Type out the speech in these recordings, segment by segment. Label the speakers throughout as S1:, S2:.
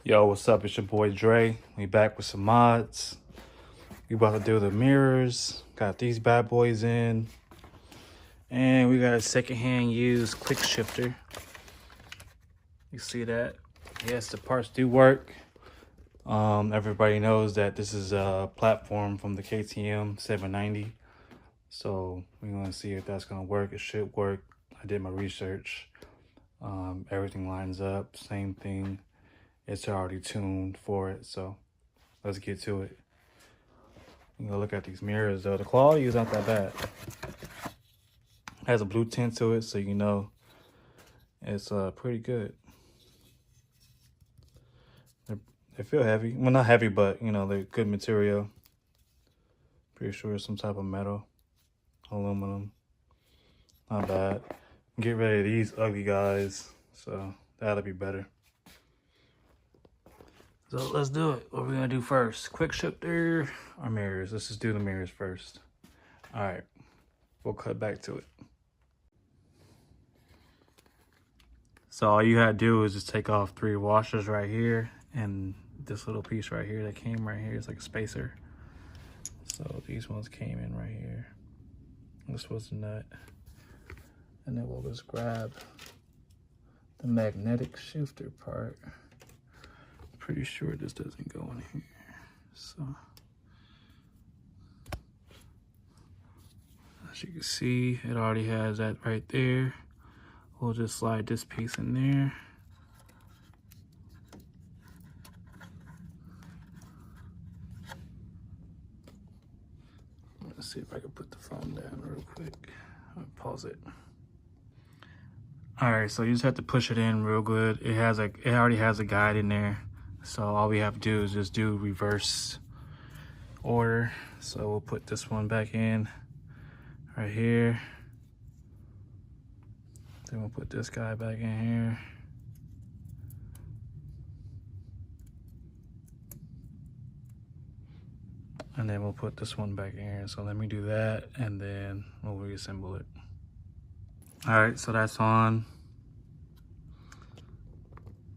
S1: Yo, what's up? It's your boy Dre. We back with some mods. We about to do the mirrors. Got these bad boys in. And we got a secondhand used quick shifter. You see that? Yes, the parts do work. Everybody knows that this is a platform from the KTM 790. So we're gonna see if that's gonna work. It should work. I did my research. Everything lines up, same thing. It's already tuned for it, so let's get to it. You go look at these mirrors though. The quality is not that bad. It has a blue tint to it, so you know it's pretty good. They feel heavy. Well, not heavy, but you know, they're good material. Pretty sure it's some type of metal, aluminum. Not bad. Get rid of these ugly guys, so that'll be better. So let's do it. What are we gonna do first? Quick shifter or mirrors? Let's just do the mirrors first. All right, we'll cut back to it. So all you gotta do is just take off 3 washers right here, and this little piece right here that came right here is like a spacer. So these ones came in right here. This was the nut. And then we'll just grab the magnetic shifter part. Pretty sure this doesn't go in here. So as you can see, it already has that right there. We'll just slide this piece in there. Let's see if I can put the phone down real quick. I'll pause it. All right, so you just have to push it in real good. It already has a guide in there. So all we have to do is just do reverse order. So we'll put this one back in right here. Then we'll put this guy back in here. And then we'll put this one back in here. So let me do that and then we'll reassemble it. All right, so that's on.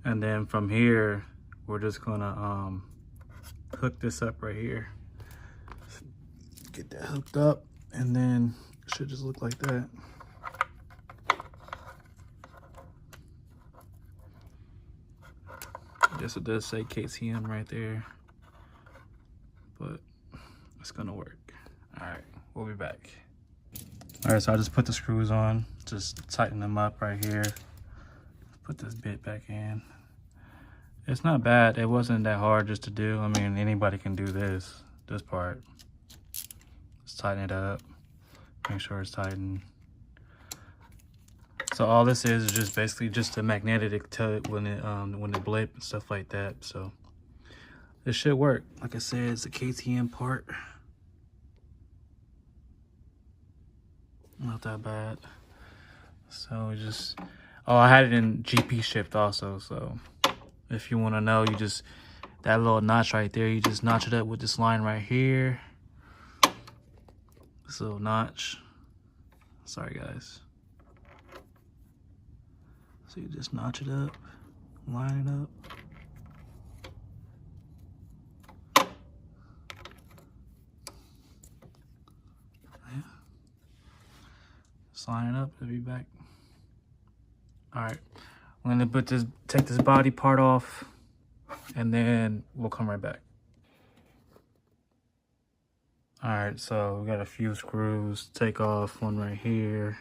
S1: And then from here, we're just gonna hook this up right here. Get that hooked up, and then it should just look like that. I guess it does say KTM right there, but it's gonna work. All right, we'll be back. All right, so I just put the screws on, just tighten them up right here. Put this bit back in. It's not bad. It wasn't that hard just to do. I mean, anybody can do this part. Just tighten it up. Make sure it's tightened. So all this is just basically just a magnetic to it when it blip and stuff like that. So it should work. Like I said, it's a KTM part. Not that bad. So we just, oh, I had it in GP shift also. So if you want to know, you just, that little notch right there, you just notch it up with this line right here. This little notch. Sorry, guys. So you just notch it up, line it up. Yeah. Just line it up, it'll be back. All right, I'm gonna take this body part off, and then we'll come right back. All right, so we got a few screws to take off. One right here,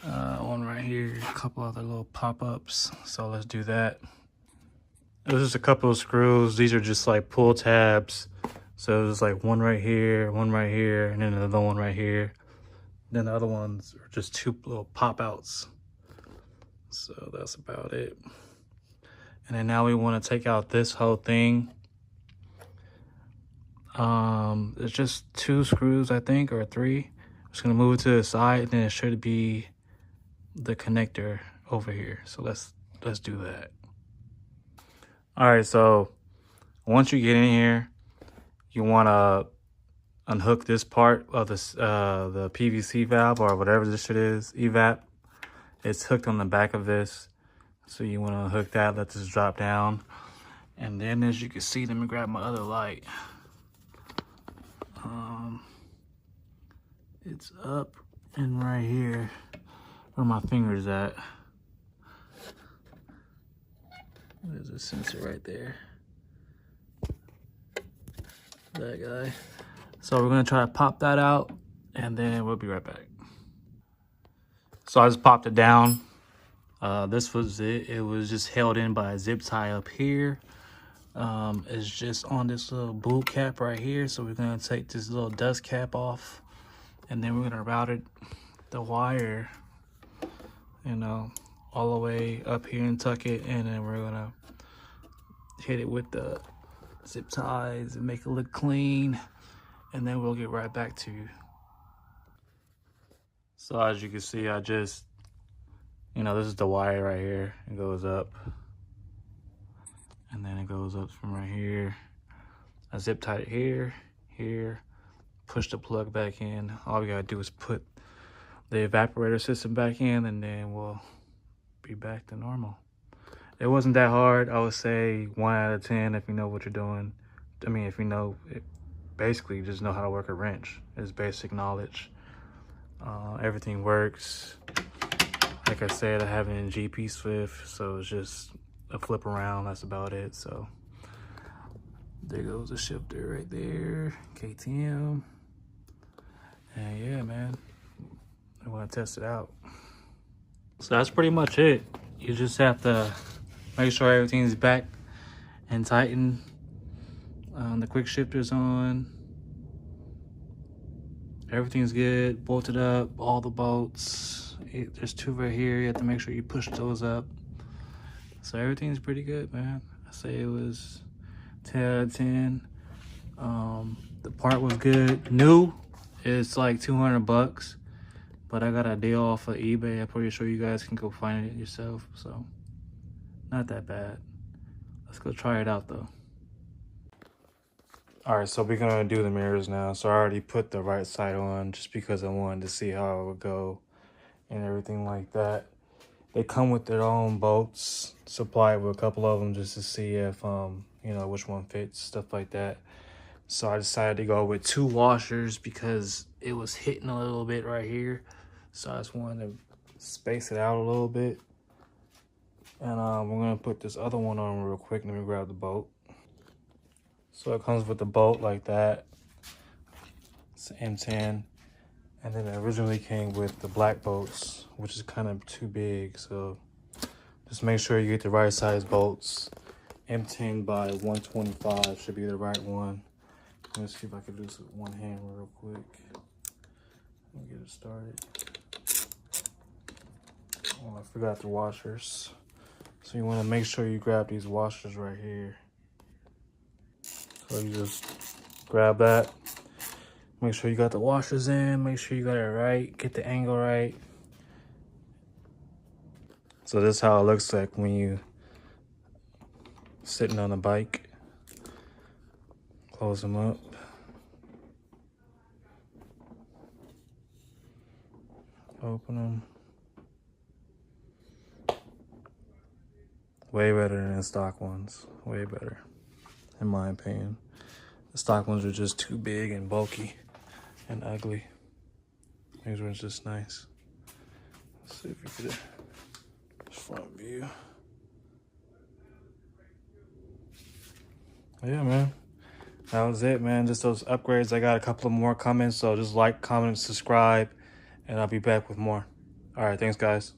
S1: one right here, a couple other little pop-ups. So let's do that. There's just a couple of screws. These are just like pull tabs. So there's like one right here, and then another one right here. Then the other ones are just 2 little pop-outs. So that's about it. And then now we want to take out this whole thing. It's just 2 screws, I think, or 3. I'm just gonna move it to the side, and then it should be the connector over here. So let's do that. All right, so once you get in here, you want to unhook this part of this the PVC valve or whatever this shit is, evap. It's hooked on the back of this, so you want to hook that, let this drop down. And then as you can see, let me grab my other light. It's up and right here where my finger's at. There's a sensor right there. That guy. So we're gonna try to pop that out and then we'll be right back. So I just popped it down. This was it. It was just held in by a zip tie up here. It's just on this little boot cap right here. So we're gonna take this little dust cap off and then we're gonna route the wire, you know, all the way up here and tuck it, and then we're gonna hit it with the zip ties and make it look clean, and then we'll get right back to you. So as you can see, I just, you know, this is the wire right here. It goes up and then it goes up from right here. I zip tied it here, push the plug back in. All we gotta do is put the evaporator system back in and then we'll be back to normal. It wasn't that hard. I would say 1 out of 10 if you know what you're doing. I mean, if you know, basically just know how to work a wrench. It's basic knowledge. Everything works. Like I said, I have it in GP Swift, so it's just a flip around. That's about it. So there goes the shifter right there, KTM. And yeah, man, I want to test it out. So that's pretty much it. You just have to make sure everything's back and tighten. The quick shifter's on. Everything's good, bolted up, all the bolts. There's 2 right here. You have to make sure you push those up. So everything's pretty good, man. I say it was 10 out of 10. The part was good. New, it's like 200 bucks. But I got a deal off of eBay. I'm pretty sure you guys can go find it yourself. So not that bad. Let's go try it out though. All right, so we're gonna do the mirrors now. So I already put the right side on just because I wanted to see how it would go and everything like that. They come with their own bolts, supplied with a couple of them just to see if, you know, which one fits, stuff like that. So I decided to go with 2 washers because it was hitting a little bit right here. So I just wanted to space it out a little bit. And we're gonna put this other one on real quick. Let me grab the bolt. So it comes with the bolt like that. It's M10. And then it originally came with the black bolts, which is kind of too big. So just make sure you get the right size bolts. M10 by 125 should be the right one. Let's see if I can do this with one hand real quick. Let me get it started. Oh, I forgot the washers. So you want to make sure you grab these washers right here. So you just grab that. Make sure you got the washers in. Make sure you got it right. Get the angle right. So this is how it looks like when you sitting on the bike. Close them up. Open them. Way better than the stock ones. Way better, in my opinion. The stock ones are just too big and bulky and ugly. These ones just nice. Let's see if we get a front view. Yeah, man. That was it, man. Just those upgrades. I got a couple of more comments, so just like, comment, subscribe, and I'll be back with more. All right, thanks, guys.